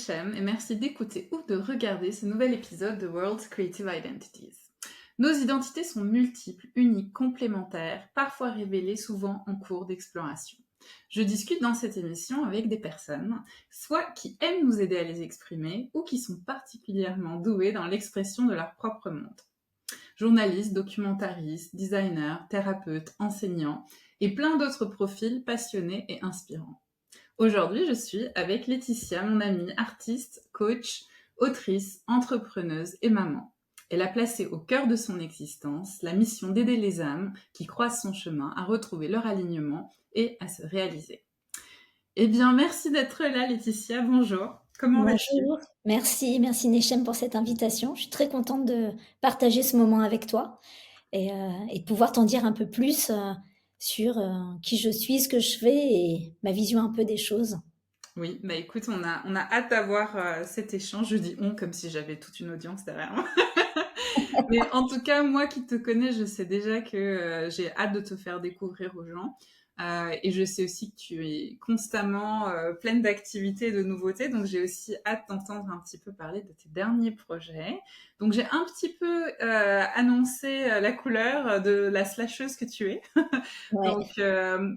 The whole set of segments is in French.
Nechem et merci d'écouter ou de regarder ce nouvel épisode de World's Creative Identities. Nos identités sont multiples, uniques, complémentaires, parfois révélées, souvent en cours d'exploration. Je discute dans cette émission avec des personnes, soit qui aiment nous aider à les exprimer, ou qui sont particulièrement douées dans l'expression de leur propre monde. Journalistes, documentaristes, designers, thérapeutes, enseignants, et plein d'autres profils passionnés et inspirants. Aujourd'hui, je suis avec Laetitia, mon amie, artiste, coach, autrice, entrepreneuse et maman. Elle a placé au cœur de son existence la mission d'aider les âmes qui croisent son chemin à retrouver leur alignement et à se réaliser. Eh bien, merci d'être là, Laetitia. Bonjour. Comment vas-tu? Bonjour, merci Nechem pour cette invitation. Je suis très contente de partager ce moment avec toi et de pouvoir t'en dire un peu plus sur qui je suis, ce que je fais et ma vision un peu des choses. Oui, bah écoute, on a hâte d'avoir cet échange. Je dis on comme si j'avais toute une audience derrière moi. Mais en tout cas, moi qui te connais, je sais déjà que j'ai hâte de te faire découvrir aux gens. Et je sais aussi que tu es constamment pleine d'activités et de nouveautés. Donc, j'ai aussi hâte d'entendre un petit peu parler de tes derniers projets. Donc, j'ai un petit peu annoncé la couleur de la slasheuse que tu es. Ouais. Donc,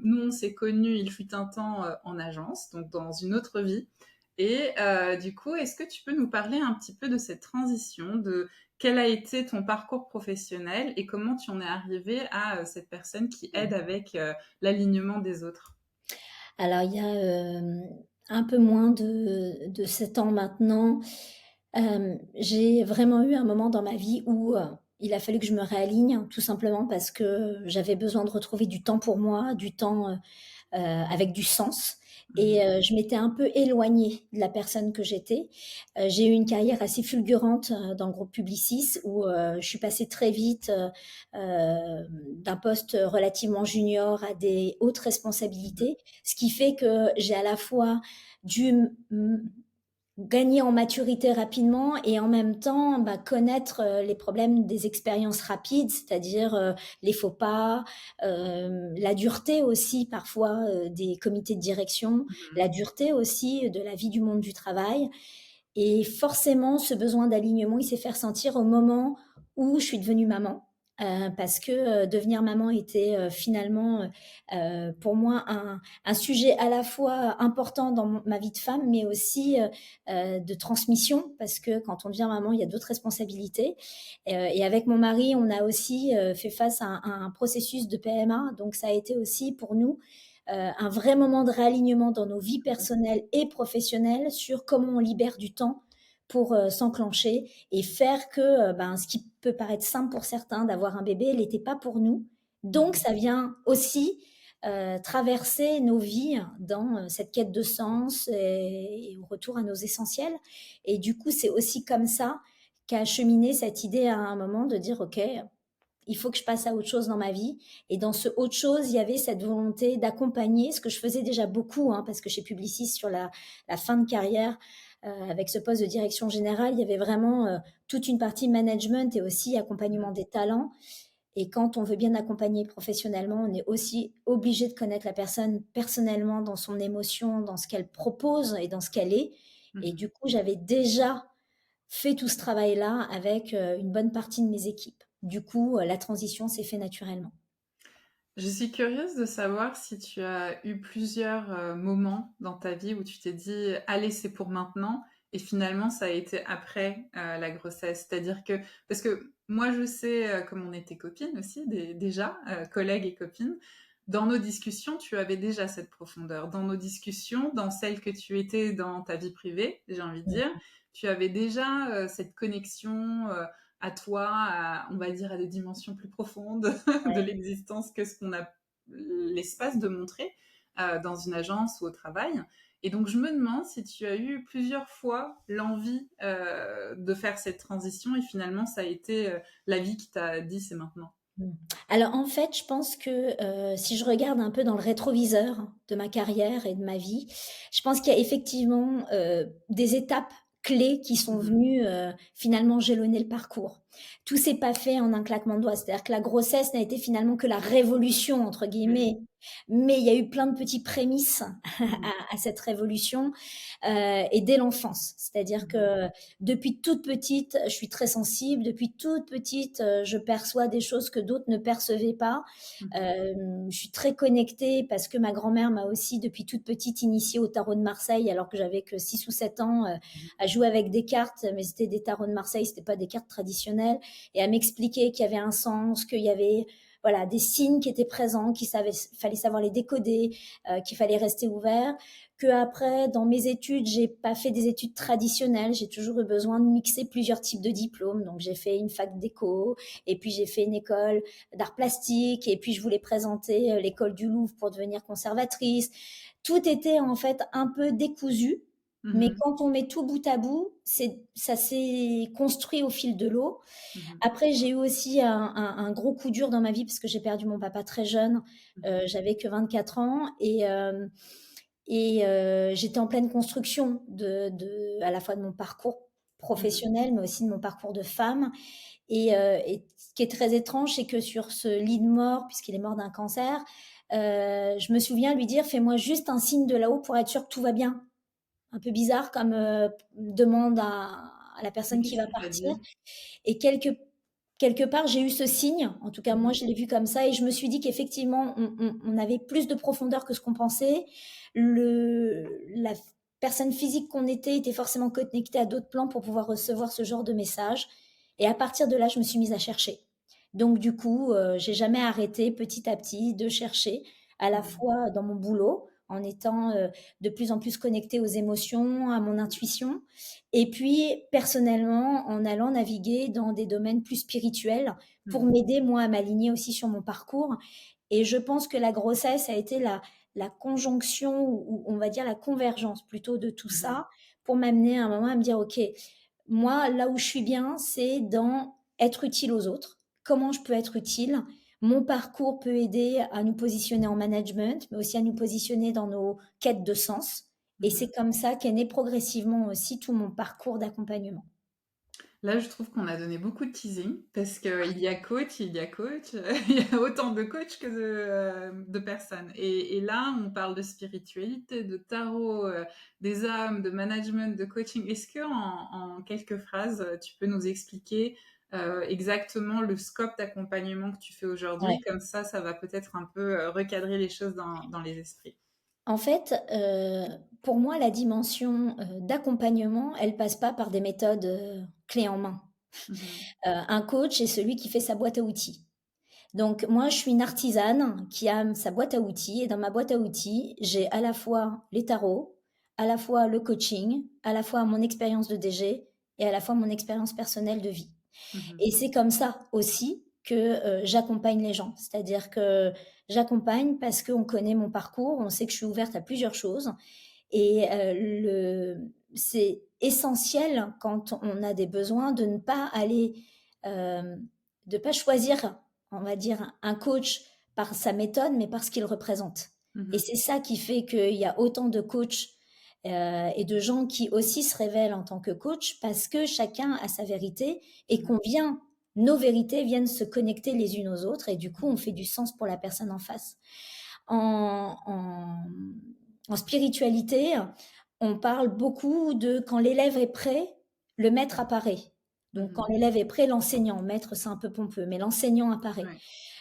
nous, on s'est connus, il fut un temps en agence, donc dans une autre vie. Et du coup, est-ce que tu peux nous parler un petit peu de cette transition, de quel a été ton parcours professionnel et comment tu en es arrivé à cette personne qui aide avec l'alignement des autres? Alors il y a un peu moins de 7 ans maintenant, j'ai vraiment eu un moment dans ma vie où il a fallu que je me réaligne, tout simplement parce que j'avais besoin de retrouver du temps pour moi, du temps avec du sens. Et Mhm. je m'étais un peu éloignée de la personne que j'étais. J'ai eu une carrière assez fulgurante dans le groupe Publicis où je suis passée très vite d'un poste relativement junior à des hautes responsabilités, ce qui fait que j'ai à la fois dû gagner en maturité rapidement et en même temps, bah, connaître, les problèmes des expériences rapides, c'est-à-dire, les faux pas, la dureté aussi parfois, des comités de direction, la dureté aussi de la vie du monde du travail et forcément ce besoin d'alignement, il s'est fait ressentir au moment où je suis devenue maman. Parce que, devenir maman était, finalement, pour moi un sujet à la fois important dans ma vie de femme, mais aussi, de transmission parce que quand on devient maman, il y a d'autres responsabilités. Et avec mon mari, on a aussi, fait face à un processus de PMA, donc ça a été aussi pour nous, un vrai moment de réalignement dans nos vies personnelles et professionnelles sur comment on libère du temps pour, s'enclencher et faire que, ben, ce qui peut paraître simple pour certains d'avoir un bébé, l'était pas pour nous. Donc Mhm. ça vient aussi, traverser nos vies dans, cette quête de sens et au retour à nos essentiels et du coup, c'est aussi comme ça qu'a cheminé cette idée à un moment de dire: «OK, il faut que je passe à autre chose dans ma vie». Et dans ce autre chose, il y avait cette volonté d'accompagner, ce que je faisais déjà beaucoup, hein, parce que chez Publicis, sur la fin de carrière, avec ce poste de direction générale, il y avait vraiment toute une partie management et aussi accompagnement des talents. Et quand on veut bien accompagner professionnellement, on est aussi obligé de connaître la personne personnellement dans son émotion, dans ce qu'elle propose et dans ce qu'elle est. Et Mhm. du coup, j'avais déjà fait tout ce travail-là avec une bonne partie de mes équipes. Du coup, la transition s'est fait naturellement. Je suis curieuse de savoir si tu as eu plusieurs moments dans ta vie où tu t'es dit allez, c'est pour maintenant, et finalement ça a été après la grossesse. C'est-à-dire que, parce que moi je sais, comme on était copines aussi, déjà, collègues et copines, dans nos discussions, tu avais déjà cette profondeur. Dans nos discussions, dans celles que tu étais dans ta vie privée, j'ai envie de dire, tu avais déjà cette connexion à toi, on va dire, à des dimensions plus profondes de Ouais. l'existence que ce qu'on a l'espace de montrer dans une agence ou au travail. Et donc, je me demande si tu as eu plusieurs fois l'envie de faire cette transition et finalement, ça a été la vie qui t'a dit c'est maintenant. Mmh. Alors en fait, je pense que, si je regarde un peu dans le rétroviseur de ma carrière et de ma vie, je pense qu'il y a effectivement, des étapes clés qui sont Mhm. venues, finalement jalonner le parcours. Tout s'est pas fait en un claquement de doigts. C'est-à-dire que la grossesse n'a été finalement que «la révolution» entre Oui. guillemets Mais il y a eu plein de petits prémices Mmh. à cette révolution, et dès l'enfance. C'est-à-dire Mmh. que depuis toute petite, je suis très sensible. Depuis toute petite, je perçois des choses que d'autres ne percevaient pas. Mmh. Je suis très connectée parce que ma grand-mère m'a aussi, depuis toute petite, initiée au tarot de Marseille, alors que j'avais que 6 ou 7 ans, Mmh. à jouer avec des cartes, mais c'était des tarots de Marseille, c'était pas des cartes traditionnelles, et à m'expliquer qu'il y avait un sens, qu'il y avait voilà, des signes qui étaient présents, fallait savoir les décoder, qu'il fallait rester ouvert. Que après, dans mes études, j'ai pas fait des études traditionnelles. J'ai toujours eu besoin de mixer plusieurs types de diplômes. Donc, j'ai fait une fac d'éco, et puis j'ai fait une école d'art plastique, et puis je voulais présenter l'école du Louvre pour devenir conservatrice. Tout était en fait un peu décousu. Mais Mmh. quand on met tout bout à bout, ça s'est construit au fil de l'eau. Mmh. Après, j'ai eu aussi un gros coup dur dans ma vie parce que j'ai perdu mon papa très jeune. Mmh. J'avais que 24 ans, j'étais en pleine construction à la fois de mon parcours Mmh. professionnel, mais aussi de mon parcours de femme. Et ce qui est très étrange, c'est que sur ce lit de mort, puisqu'il est mort d'un cancer, je me souviens lui dire: «Fais-moi juste un signe de là-haut pour être sûr que tout va bien». Un peu bizarre comme demande à la Et personne qui qu'est-ce va qu'il t'a partir. dit? Et quelque part, j'ai eu ce signe, en tout cas moi Mmh. je l'ai vu comme ça, et je me suis dit qu'effectivement on avait plus de profondeur que ce qu'on pensait. La personne physique qu'on était forcément connectée à d'autres plans pour pouvoir recevoir ce genre de message. Et à partir de là, je me suis mise à chercher. Donc du coup, j'ai jamais arrêté petit à petit de chercher, à la Mmh. fois dans mon boulot, en étant de plus en plus connectée aux émotions, à mon intuition, et puis personnellement, en allant naviguer dans des domaines plus spirituels pour Mmh. m'aider, moi, à m'aligner aussi sur mon parcours. Et je pense que la grossesse a été la conjonction, ou on va dire la convergence plutôt de tout Mmh. ça, pour m'amener à un moment à me dire, OK, moi, là où je suis bien, c'est dans être utile aux autres. Comment je peux être utile? Mon parcours peut aider à nous positionner en management, mais aussi à nous positionner dans nos quêtes de sens. Et Mmh. c'est comme ça qu'est né progressivement aussi tout mon parcours d'accompagnement. Là, je trouve qu'on a donné beaucoup de teasing parce qu'il y a coach, il y a coach, il y a autant de coachs que de personnes. Et là, on parle de spiritualité, de tarot, des âmes, de management, de coaching. Est-ce que en quelques phrases, tu peux nous expliquer exactement le scope d'accompagnement que tu fais aujourd'hui? Ouais. Comme ça va peut-être un peu recadrer les choses dans les esprits. En fait, pour moi, la dimension d'accompagnement, elle passe pas par des méthodes clés en main. Mhm. Un coach est celui qui fait sa boîte à outils. Donc moi, je suis une artisane qui a sa boîte à outils, et dans ma boîte à outils, j'ai à la fois les tarots, à la fois le coaching, à la fois mon expérience de DG, et à la fois mon expérience personnelle de vie. Et Mhm. c'est comme ça aussi que j'accompagne les gens. C'est-à-dire que j'accompagne parce qu'on connaît mon parcours, on sait que je suis ouverte à plusieurs choses, et c'est essentiel quand on a des besoins de ne pas aller, euh, de pas choisir, on va dire, un coach par sa méthode, mais par ce qu'il représente. Et Mhm. c'est ça qui fait qu'il y a autant de coachs et de gens qui aussi se révèlent en tant que coach, parce que chacun a sa vérité, et Mhm. nos vérités viennent se connecter les unes aux autres, et du coup, on Mhm. fait du sens pour la personne en face. En, en, en spiritualité, on parle beaucoup de quand l'élève est prêt, le maître apparaît. Donc, quand Mhm. l'élève est prêt, l'enseignant, maître, c'est un peu pompeux, mais l'enseignant apparaît. Ouais.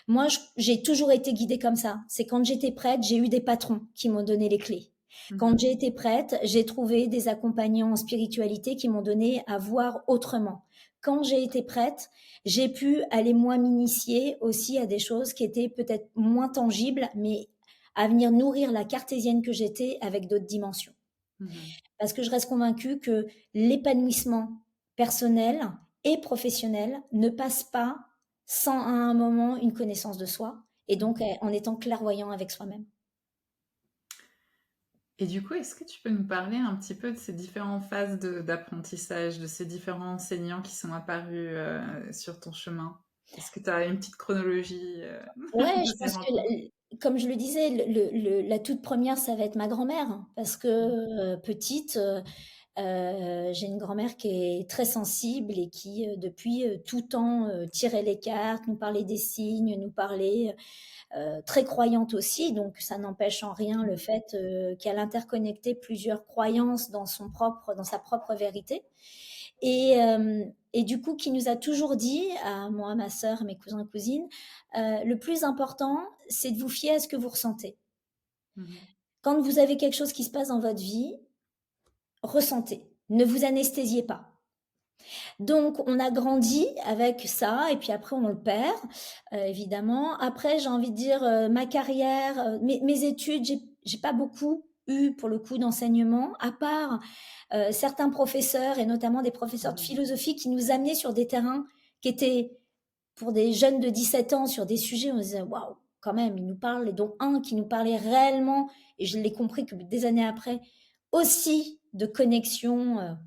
Moi, j'ai toujours été guidée comme ça. C'est quand j'étais prête, j'ai eu des patrons qui m'ont donné les clés. Quand Mhm. j'ai été prête, j'ai trouvé des accompagnants en spiritualité qui m'ont donné à voir autrement. Quand j'ai été prête, j'ai pu aller moi m'initier aussi à des choses qui étaient peut-être moins tangibles, mais à venir nourrir la cartésienne que j'étais avec d'autres dimensions. Mhm. Parce que je reste convaincue que l'épanouissement personnel et professionnel ne passe pas sans à un moment une connaissance de soi, et donc Mhm. en étant clairvoyant avec soi-même. Et du coup, est-ce que tu peux nous parler un petit peu de ces différentes phases d'apprentissage, de ces différents enseignants qui sont apparus sur ton chemin? Est-ce que tu as une petite chronologie Ouais, de je ces pense que, rencontres? comme je le disais, la toute première, ça va être ma grand-mère, parce que petite, J'ai une grand-mère qui est très sensible et qui, depuis, tout temps, tirait les cartes, nous parlait des signes, nous parlait, très croyante aussi, donc ça n'empêche en rien le Mmh. fait, qu'elle interconnectait plusieurs croyances dans sa propre vérité et du coup, qui nous a toujours dit, à moi, ma sœur, mes cousins, cousines, «Le plus important, c'est de vous fier à ce que vous ressentez. Mmh. Quand vous avez quelque chose qui se passe dans votre vie, ressentez. Ne vous anesthésiez pas». Donc on a grandi avec ça et puis après on le perd, évidemment. Après, j'ai envie de dire, ma carrière, mes études, j'ai pas beaucoup eu pour le coup d'enseignement, à part, certains professeurs et notamment des professeurs de Mmh. philosophie qui nous amenaient sur des terrains qui étaient pour des jeunes de 17 ans sur des sujets, on se disait: «Waouh, quand même, ils nous parlent» et dont un qui nous parlait réellement et je l'ai compris que des années après, aussi de connexion,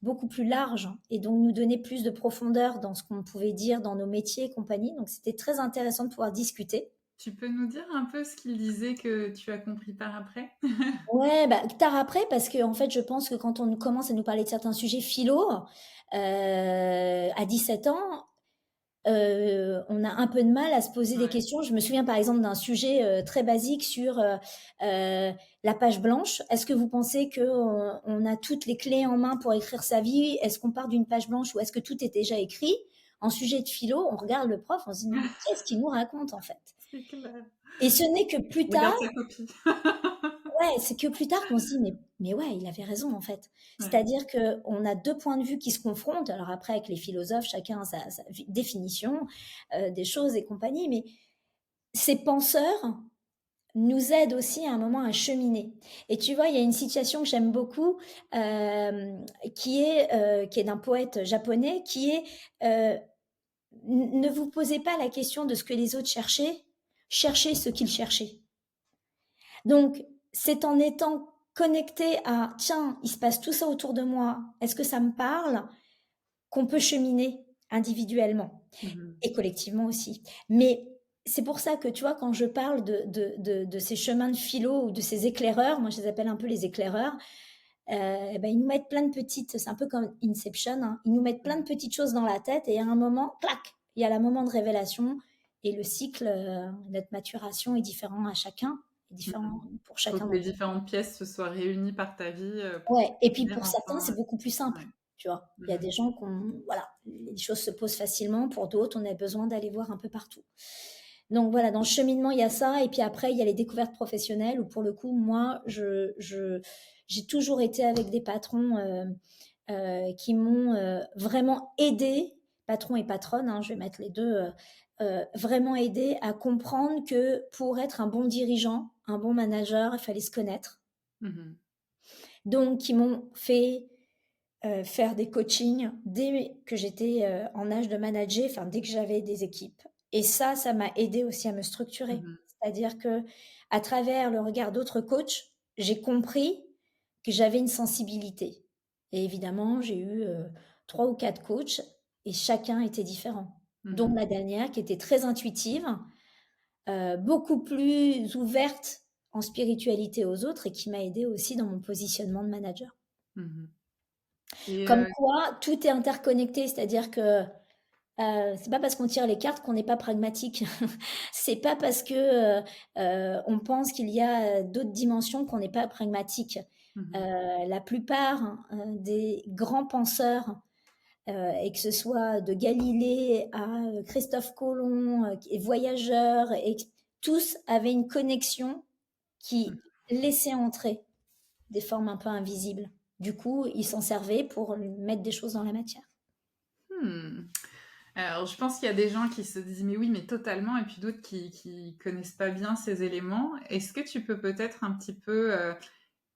beaucoup plus large et donc nous donner plus de profondeur dans ce qu'on pouvait dire dans nos métiers et compagnie. Donc c'était très intéressant de pouvoir discuter. Tu peux nous dire un peu ce qu'il disait que tu as compris par après? Ouais, bah, tard après, parce que en fait, je pense que quand on nous commence à nous parler de certains sujets philo, à 17 ans, on a un peu de mal à se poser des Ouais. questions. Je me souviens par exemple d'un sujet, très basique sur, la page blanche. Est-ce que vous pensez qu'on on a toutes les clés en main pour écrire sa vie? Est-ce qu'on part d'une page blanche ou est-ce que tout est déjà écrit? En sujet de philo, on regarde le prof, on se dit: «Mais qu'est-ce qu'il nous raconte en fait?» C'est clair. Et ce n'est que plus tard, Regarde sa copie. ouais, c'est que plus tard qu'on se dit: «Mais ouais, il avait raison en fait». Ouais. C'est-à-dire qu'on a 2 points de vue qui se confrontent. Alors après avec les philosophes, chacun a sa définition, des choses et compagnie, mais ces penseurs nous aident aussi à un moment à cheminer. Et tu vois, il y a une citation que j'aime beaucoup, qui est d'un poète japonais, qui est, heu: «N Ne vous posez pas la question de ce que les autres cherchaient, cherchez ce qu'ils cherchaient». Donc, c'est en étant connecté à: «Tiens, il se passe tout ça autour de moi, est-ce que ça me parle?» qu'on peut cheminer individuellement Mmh. et collectivement aussi. Mais c'est pour ça que, tu vois, quand je parle de ces chemins de philo ou de ces éclaireurs, moi je les appelle un peu les éclaireurs, bah, ils nous mettent plein de petites, c'est un peu comme Inception, hein, ils nous mettent plein de Ouais. petites choses dans la tête et à un moment, clac, il y a le moment de révélation et le cycle, notre maturation est différent à chacun, est différent Mmh. pour Faut chacun que les d'entre nous. différentes pièces se soient réunies par ta vie, pour Ouais et puis devenir pour certains, enfin, c'est beaucoup plus simple, ouais. tu vois? Il y a Mmh. des gens qui ont voilà, les choses se posent facilement, pour d'autres, on a besoin d'aller voir un peu partout. Donc voilà, dans le cheminement, il y a ça et puis après, il y a les découvertes professionnelles où pour le coup, moi, j'ai toujours été avec des patrons, qui m'ont, vraiment aidée, patron et patronne, hein, je vais mettre les 2, vraiment aidée à comprendre que pour être un bon dirigeant, un bon manager, il fallait se connaître. Mmh. Donc qui m'ont fait, faire des coachings dès que j'étais, en âge de manager, enfin dès que j'avais des équipes et ça m'a aidé aussi à me structurer. Mmh. C'est-à-dire que à travers le regard d'autres coachs, j'ai compris que j'avais une sensibilité et évidemment, j'ai eu, 3 ou 4 coachs et chacun était différent. Dont Mmh. la dernière qui était très intuitive, beaucoup plus ouverte en spiritualité aux autres et qui m'a aidée aussi dans mon positionnement de manager. Mmh. Et Comme quoi, tout est interconnecté, c'est-à-dire que, c'est pas parce qu'on tire les cartes qu'on n'est pas pragmatique. C'est pas parce que, on pense qu'il y a, d'autres dimensions qu'on n'est pas pragmatique. mmh. La plupart, des grands penseurs, et que ce soit de Galilée à, Christophe Colomb, et voyageurs et tous avaient une connexion Mmh. qui laissait entrer des formes un peu invisibles. Du coup, ils s'en servaient pour mettre des choses dans la matière. Mmh. Alors, je pense qu'il y a des gens qui se disent: «Mais oui, mais totalement» et puis d'autres qui connaissent pas bien ces éléments. Est-ce que tu peux peut-être un petit peu,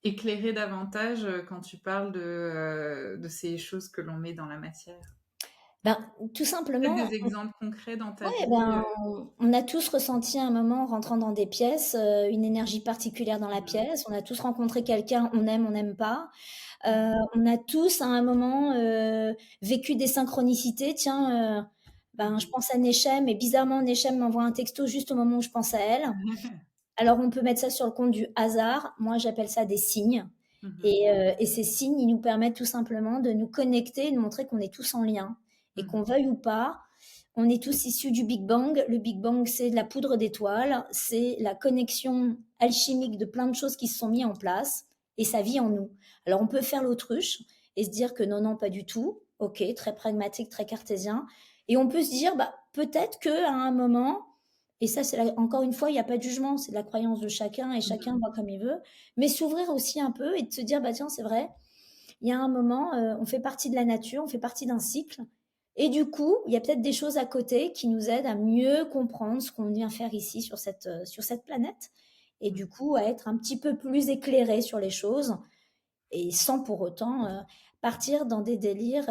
éclairer davantage, quand tu parles de ces choses que l'on met dans la matière? Ben, tout Peut-être simplement, des exemples concrets dans ta ouais, vie, ben, on a tous ressenti à un moment en rentrant dans des pièces, une énergie particulière dans la Mmh. pièce. On a tous rencontré quelqu'un, on n'aime pas. Mmh. On a tous à un moment, vécu des synchronicités. Tiens, ben, je Mmh. pense à Nechem et bizarrement Nechem m'envoie un texto juste au moment où je pense à elle. Alors on peut mettre ça sur le compte du hasard. Moi, j'appelle ça des signes. Mmh. Et ces signes, ils nous permettent tout simplement de nous connecter et de montrer qu'on est tous en lien. Et qu'on Mmh. veuille ou pas, on est tous issus du Big Bang. Le Big Bang, c'est de la poudre d'étoiles, c'est la connexion alchimique de plein de choses qui se sont mises en place et ça vit en nous. Alors on peut faire l'autruche et se dire que non, non, pas du tout. Ok, très pragmatique, très cartésien. Et on peut se dire, bah, peut-être qu'à un moment, et ça, encore une fois, il n'y a pas de jugement, c'est de la croyance de chacun et chacun Mmh. voit comme il veut, mais s'ouvrir aussi un peu et de se dire, bah tiens, c'est vrai, il y a un moment, on fait partie de la nature, on fait partie d'un cycle, et du coup, il y a peut-être des choses à côté qui nous aident à mieux comprendre ce qu'on vient faire ici sur cette planète, et Mmh. du coup, à être un petit peu plus éclairé sur les choses, et sans pour autant partir dans des délires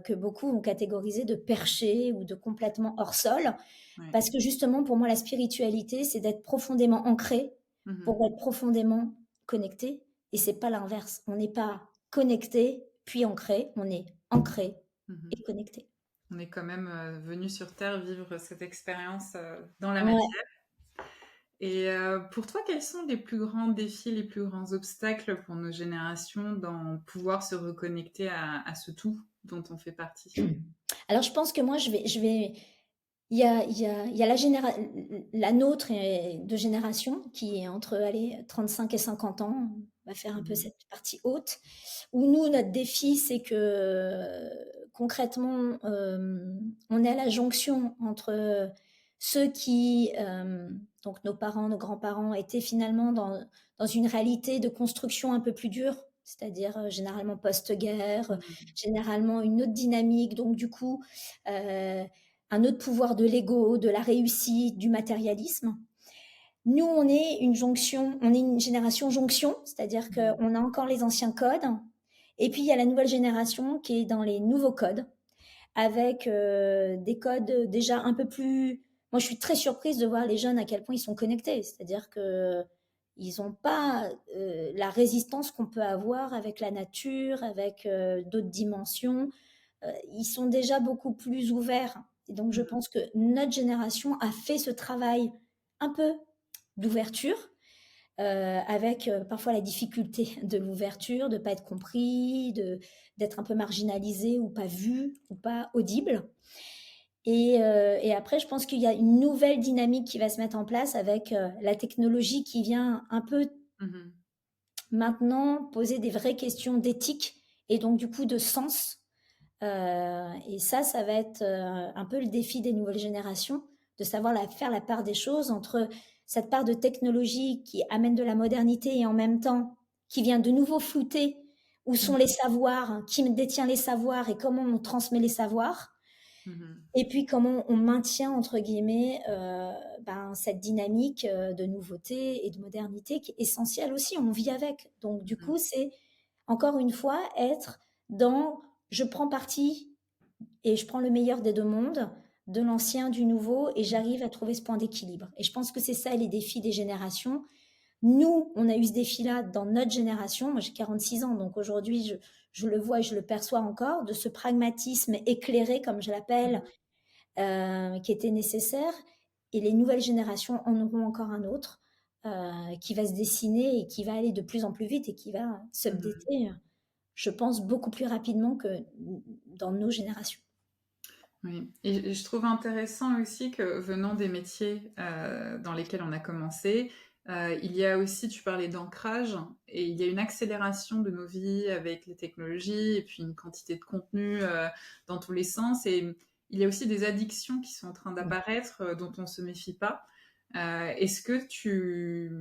que beaucoup ont catégorisés de perchés ou de complètement hors sol. Ouais. Parce que justement, pour moi, la spiritualité, c'est d'être profondément ancré Mmh. pour être profondément connecté. Et c'est pas l'inverse. On n'est pas connecté puis ancré. On est ancré Mmh. et connecté. On est quand même, venus sur terre vivre cette expérience, dans la Ouais. matière. Et pour toi, quels sont les plus grands défis, les plus grands obstacles pour nos générations dans pouvoir se reconnecter à ce tout dont on fait partie? Alors, je pense que moi, il y a la nôtre de génération qui est entre allez, 35 et 50 ans. On va faire un peu Mmh. cette partie haute. Où nous, notre défi, c'est que concrètement, on est à la jonction entre ceux qui, donc nos parents, nos grands-parents, étaient finalement dans une réalité de construction un peu plus dure, c'est-à-dire généralement post-guerre, Mmh. généralement une autre dynamique, donc du coup, euh, un autre pouvoir de l'ego, de la réussite, du matérialisme. Nous, on est une génération jonction, c'est-à-dire Mmh. qu'on a encore les anciens codes, et puis il y a la nouvelle génération qui est dans les nouveaux codes, avec des codes déjà un peu plus. Moi, je suis très surprise de voir les jeunes à quel point ils sont connectés, c'est-à-dire que ils n'ont pas la résistance qu'on peut avoir avec la nature, avec d'autres dimensions. Ils sont déjà beaucoup plus ouverts. Et donc, je Mmh. pense que notre génération a fait ce travail un peu d'ouverture, avec parfois la difficulté de l'ouverture, de ne pas être compris, d'être un peu marginalisé ou pas vu ou pas audible. Et après, je pense qu'il y a une nouvelle dynamique qui va se mettre en place avec la technologie qui vient un peu Mmh. maintenant poser des vraies questions d'éthique et donc du coup de sens. Et ça va être un peu le défi des nouvelles générations, de savoir faire la part des choses entre cette part de technologie qui amène de la modernité et en même temps qui vient de nouveau flouter où sont les Mmh. savoirs, qui détient les savoirs et comment on transmet les savoirs, Mmh. et puis comment on maintient, entre guillemets, cette dynamique de nouveauté et de modernité qui est essentielle aussi, on vit avec. Donc du Mmh. coup, c'est encore une fois être dans je prends parti et je prends le meilleur des deux mondes, de l'ancien, du nouveau, et j'arrive à trouver ce point d'équilibre. Et je pense que c'est ça les défis des générations. Nous, on a eu ce défi-là dans notre génération. Moi, j'ai 46 ans, donc aujourd'hui, je le vois et je le perçois encore, de ce pragmatisme éclairé, comme je l'appelle, Mmh. qui était nécessaire. Et les nouvelles générations en auront encore un autre qui va se dessiner et qui va aller de plus en plus vite et qui va Mmh. s'updater, je pense, beaucoup plus rapidement que dans nos générations. Oui, et je trouve intéressant aussi que venant des métiers, dans lesquels on a commencé, il y a aussi tu parlais d'ancrage et il y a une accélération de nos vies avec les technologies et puis une quantité de contenu, dans tous les sens et il y a aussi des addictions qui sont en train d'apparaître, dont on se méfie pas. Est-ce que tu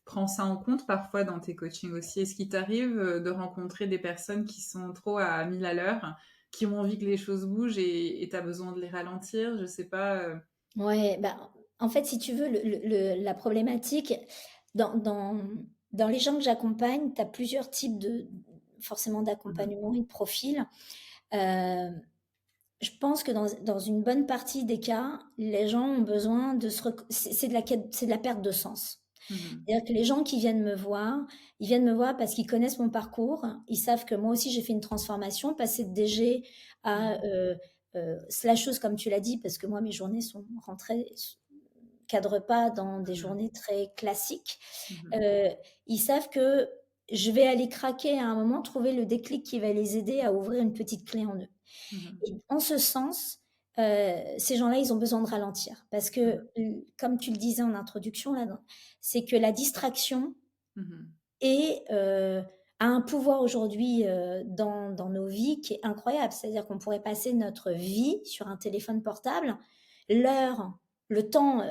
prends ça en compte parfois dans tes coachings aussi? Est-ce qu'il t'arrive, de rencontrer des personnes qui sont trop à 1000 à l'heure, qui ont envie que les choses bougent et tu as besoin de les ralentir? Je sais pas, Ouais, bah, en fait, si tu veux, la problématique, dans, dans, dans les gens que j'accompagne, tu as plusieurs types forcément Mmh. d'accompagnement et de profils. Euh, je pense que dans une bonne partie des cas, les gens ont besoin c'est de c'est de la perte de sens. Mmh. C'est-à-dire que les gens qui viennent me voir, ils viennent me voir parce qu'ils connaissent mon parcours. Ils savent que moi aussi, j'ai fait une transformation, passer de DG à Mmh. slasheuse, comme tu l'as dit, parce que moi, mes journées sont rentrées, cadrent pas dans des Mmh. journées très classiques. Mmh. Euh, Ils savent que je vais aller craquer à un moment, trouver le déclic qui va les aider à ouvrir une petite clé en eux. Mmh. Et en ce sens, ces gens-là, ils ont besoin de ralentir parce Mmh. que, comme tu le disais en introduction là, c'est que la distraction Mmh. et a un pouvoir aujourd'hui, dans nos vies qui est incroyable. C'est-à-dire qu'on pourrait passer notre vie sur un téléphone portable. L'heure, le temps,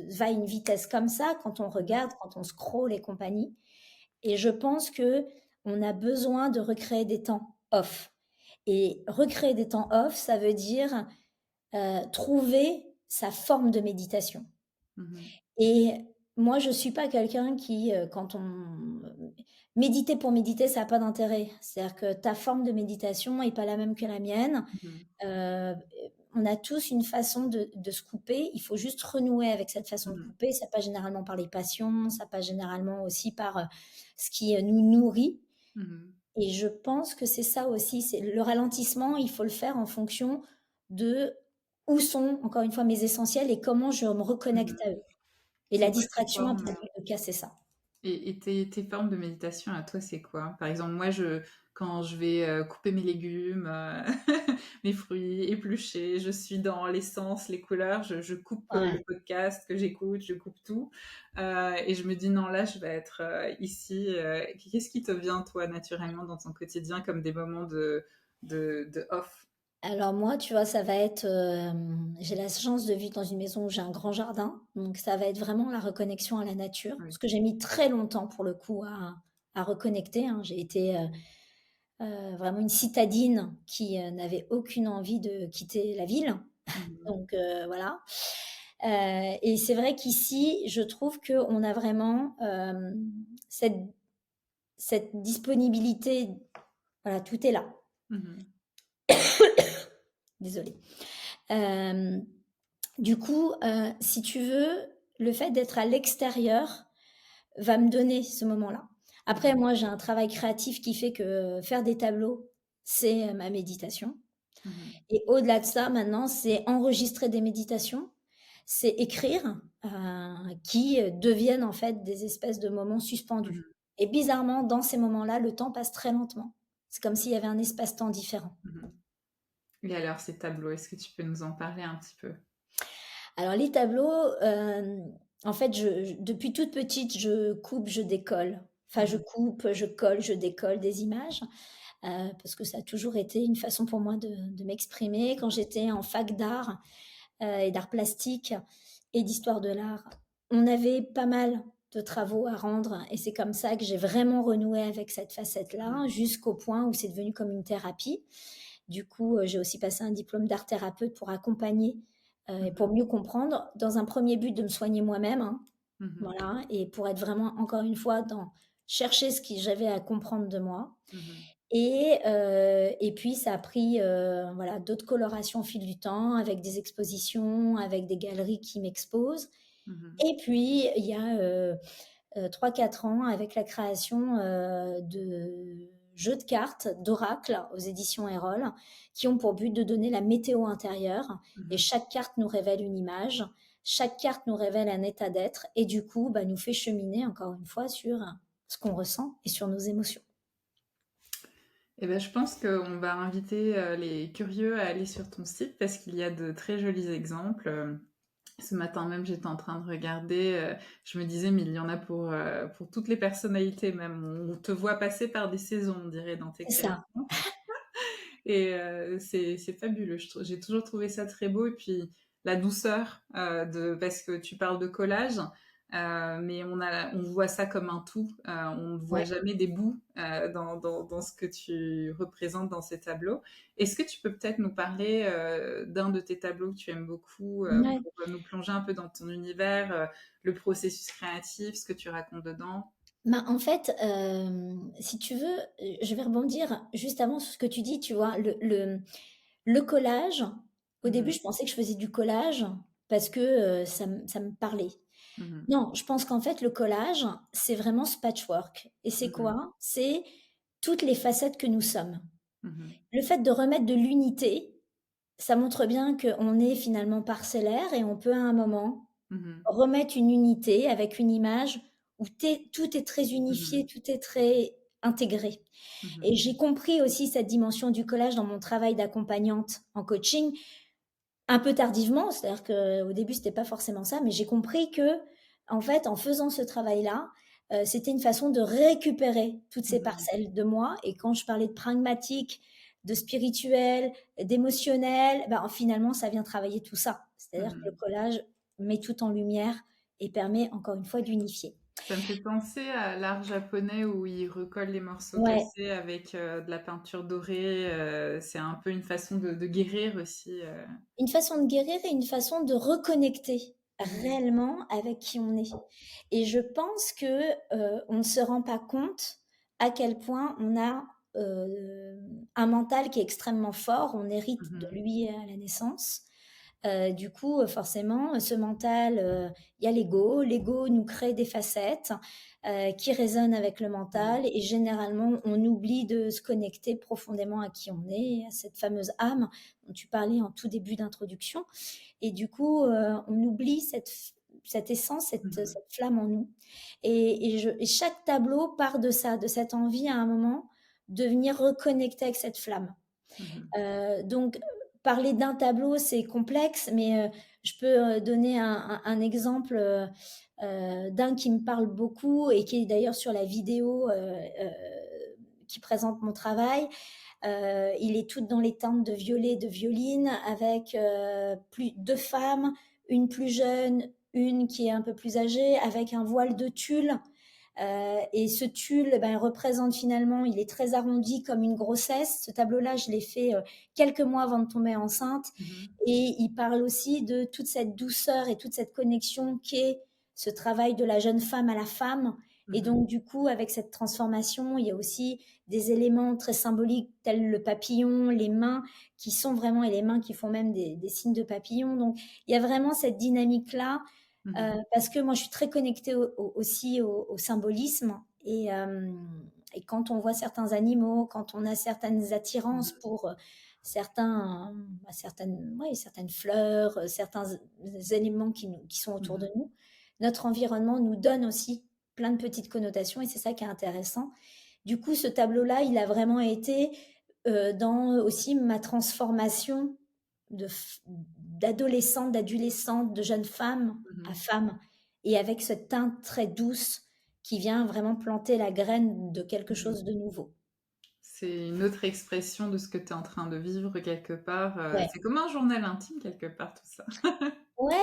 va à une vitesse comme ça quand on Mmh. regarde, quand on scrolle et compagnie. Et je pense que on a besoin de recréer des temps off. Et recréer des temps off, ça veut dire, trouver sa forme de méditation. Mmh. Et moi, je suis pas quelqu'un qui, quand on méditer pour méditer, ça a pas d'intérêt. C'est-à-dire que ta forme de méditation est pas la même que la mienne. Mmh. Heu, on a tous une façon de se couper. Il faut juste renouer avec cette façon de Mmh. couper. Ça passe généralement par les passions, ça passe généralement aussi par, ce qui, nous nourrit. Mmh. Et je pense que c'est ça aussi, c'est le ralentissement, il faut le faire en fonction de où sont, encore une fois, mes essentiels et comment je me reconnecte Mmh. à eux. Et C'est la quoi tes distraction a formes, pour but de casser ça. et tes formes de méditation à toi, c'est quoi? Par exemple, moi, quand je vais, couper mes légumes, mes fruits, éplucher, je suis dans l'essence, les couleurs, je coupe, le Ouais. podcast que j'écoute, je coupe tout, et je me dis: «Non, là, je vais être, ici», qu'est-ce qui te vient, toi, naturellement dans ton quotidien comme des moments de off? Alors moi, tu vois, ça va être, j'ai la chance de vivre dans une maison où j'ai un grand jardin, donc ça va être vraiment la reconnexion à la nature. Oui. Ce que j'ai mis très longtemps pour le coup à reconnecter, hein. J'ai été, vraiment une citadine qui, n'avait aucune envie de quitter la ville, Mmh. donc voilà. Et c'est vrai qu'ici, je trouve qu'on a vraiment, cette disponibilité, voilà, tout est là. Mmh. Désolée. Hem, du coup, si tu veux, le fait d'être à l'extérieur va me donner ce moment-là. Après, Mmh. moi, j'ai un travail créatif qui fait que faire des tableaux, c'est, ma méditation. Mmh. Et au-delà de ça, maintenant, c'est enregistrer des méditations, c'est écrire, qui, deviennent en fait des espèces de moments suspendus. Mmh. Et bizarrement, dans ces moments-là, le temps passe très lentement. C'est comme s'il y avait un espace-temps différent. Mmh. Et alors ces tableaux, est-ce que tu peux nous en parler un petit peu? Alors les tableaux, en fait, depuis toute petite, je coupe, je décolle. Enfin, je Mmh. coupe, je colle, je décolle des images, parce que ça a toujours été une façon pour moi de m'exprimer. Quand j'étais en fac d'art, et d'art plastique et d'histoire de l'art, on avait pas mal de travaux à rendre et c'est comme ça que j'ai vraiment renoué avec cette facette-là, Mmh. jusqu'au point où c'est devenu comme une thérapie. Du coup, j'ai aussi passé un diplôme d'art thérapeute pour accompagner, et Mmh. pour mieux comprendre, dans un premier but de me soigner moi-même, hein, Mmh. voilà, et pour être vraiment, encore une fois, dans chercher ce que j'avais à comprendre de moi. Mmh. Et puis ça a pris, voilà, d'autres colorations au fil du temps, avec des expositions, avec des galeries qui m'exposent. Mmh. Et puis il y a, 3-4 ans avec la création, de jeux de cartes, d'oracles aux éditions Erol, qui ont pour but de donner la météo intérieure et Mmh. chaque carte nous révèle une image, chaque carte nous révèle un état d'être et du coup, bah, nous fait cheminer encore une fois sur ce qu'on ressent et sur nos émotions. Et ben, je pense qu'on va inviter, les curieux à aller sur ton site parce qu'il y a de très jolis exemples. Ce matin même, j'étais en train de regarder, je me disais: «Mais il y en a pour toutes les personnalités même». On te voit passer par des saisons, on dirait, dans tes C'est ça. créations. Et c'est fabuleux. J'ai toujours trouvé ça très beau et puis la douceur, parce que tu parles de collage, mais on voit ça comme un tout, on ne voit Ouais. jamais des bouts, dans ce que tu représentes dans ces tableaux. Est-ce que tu peux peut-être nous parler, d'un de tes tableaux que tu aimes beaucoup, Ouais. pour nous plonger un peu dans ton univers, le processus créatif, ce que tu racontes dedans? Bah, en fait, si tu veux, je vais rebondir juste avant sur ce que tu dis, tu vois? Le collage, au début, Mmh. je pensais que je faisais du collage parce que, ça me parlait. Mmh. Non, je pense qu'en fait, le collage, c'est vraiment ce patchwork et c'est Mmh. quoi? C'est toutes les facettes que nous sommes. Mmh. Le fait de remettre de l'unité, ça montre bien qu'on est finalement parcellaire et on peut à un moment Mmh. remettre une unité avec une image où tout est très unifié, Mhm. tout est très intégré. Mhm. Et j'ai compris aussi cette dimension du collage dans mon travail d'accompagnante en coaching, un peu tardivement, c'est-à-dire qu'au début, c'était pas forcément ça, mais j'ai compris que, en fait, en faisant ce travail-là, c'était une façon de récupérer toutes ces Mhm. parcelles de moi. Et quand je parlais de pragmatique, de spirituel, d'émotionnel, ben, finalement, ça vient travailler tout ça. C'est-à-dire que le Mhm. collage met tout en lumière et permet, encore une fois, d'unifier. Ça me fait penser à l'art japonais où ils recollent les morceaux Ouais, cassés avec de la peinture dorée. C'est un peu une façon de guérir aussi. une façon de guérir et une façon de reconnecter Mhm. réellement avec qui on est. Et je pense que on ne se rend pas compte à quel point on a un mental qui est extrêmement fort. On hérite de Mhm. lui à la naissance. Du coup, forcément, ce mental, il y a l'ego. L'ego nous crée des facettes qui résonnent avec le mental Mhm. et généralement, on oublie de se connecter profondément à qui on est, à cette fameuse âme dont tu parlais en tout début d'introduction. Et du coup, on oublie cette essence, Mhm. cette flamme en nous. Et chaque tableau part de ça, de cette envie à un moment de venir reconnecter avec cette flamme. Mhm. Donc, parler d'un tableau, c'est complexe, mais je peux donner un exemple d'un qui me parle beaucoup et qui est d'ailleurs sur la vidéo qui présente mon travail. Il est tout dans les teintes de violet, de violine, avec deux femmes, une plus jeune, une qui est un peu plus âgée, avec un voile de tulle. Et ce tulle, ben, représente finalement, il est très arrondi comme une grossesse. Ce tableau-là, je l'ai fait quelques mois avant de tomber enceinte. Mhm. Et il parle aussi de toute cette douceur et toute cette connexion qu'est ce travail de la jeune femme à la femme. Et Mhm. donc, du coup, avec cette transformation, il y a aussi des éléments très symboliques tels le papillon, les mains qui sont vraiment, et les mains qui font même des signes de papillon. Donc, il y a vraiment cette dynamique-là Mhm. parce que moi, je suis très connectée aussi au symbolisme. Et quand on voit certains animaux, quand on a certaines attirances Mhm. pour certaines fleurs, certains éléments qui sont autour de Mhm. nous, notre environnement nous donne aussi plein de petites connotations et c'est ça qui est intéressant. Du coup, ce tableau-là, il a vraiment été dans aussi ma transformation de d'adolescente, d'adolescente, de jeune femme à Mhm. femme, et avec cette teinte très douce qui vient vraiment planter la graine de quelque chose Mhm. de nouveau. C'est une autre expression de ce que tu es en train de vivre quelque part. Ouais. C'est comme un journal intime quelque part, tout ça. Ouais,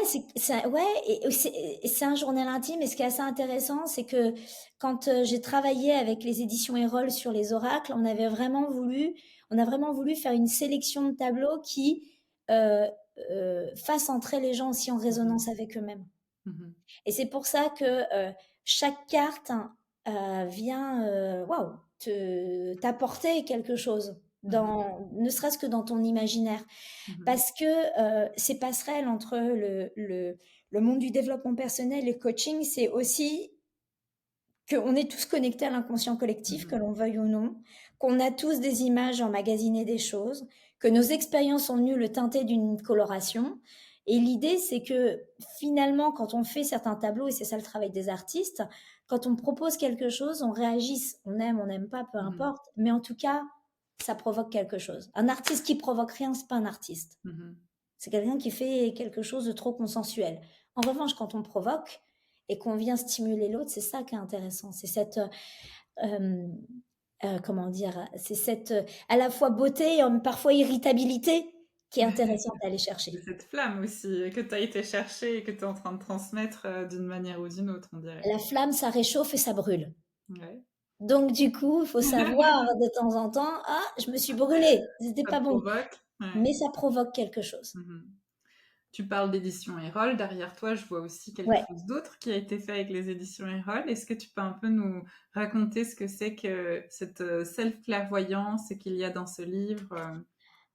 ouais, et c'est un journal intime. Et ce qui est assez intéressant, c'est que quand j'ai travaillé avec les éditions Erol sur les oracles, on a vraiment voulu faire une sélection de tableaux qui euh, fassent entrer les gens aussi en Mhm. résonance avec eux-mêmes. Mhm. Et c'est pour ça que chaque carte vient, waouh, t'apporter quelque chose, Mhm. ne serait-ce que dans ton imaginaire. Mhm. Parce que ces passerelles entre le monde du développement personnel et le coaching, c'est aussi qu'on est tous connectés à l'inconscient collectif, que Mhm. l'on veuille ou non, qu'on a tous des images emmagasinées des choses, que nos expériences sont venues le teinter d'une coloration. Et l'idée, c'est que finalement, quand on fait certains tableaux, et c'est ça le travail des artistes, quand on propose quelque chose, on réagisse, on n'aime pas, peu Mhm. importe, mais en tout cas, ça provoque quelque chose. Un artiste qui provoque rien, c'est pas un artiste. Mhm. C'est quelqu'un qui fait quelque chose de trop consensuel. En revanche, quand on provoque et qu'on vient stimuler l'autre, c'est ça qui est intéressant. C'est cette, euh, comment dire, c'est cette à la fois beauté et parfois irritabilité qui est intéressante à aller C'est chercher. cette flamme aussi que tu as été chercher et que tu es en train de transmettre d'une manière ou d'une autre, on dirait. La flamme, ça réchauffe et ça brûle. Ouais. Donc du coup, il faut savoir de temps en temps, ah, je me suis brûlée, c'était Ça pas bon, provoque. Ouais. mais ça provoque quelque chose. Mhm. Tu parles d'édition Erol. Derrière toi, je vois aussi quelque Ouais. chose d'autre qui a été fait avec les éditions Erol. Est-ce que tu peux un peu nous raconter ce que c'est que cette self-clairvoyance qu'il y a dans ce livre?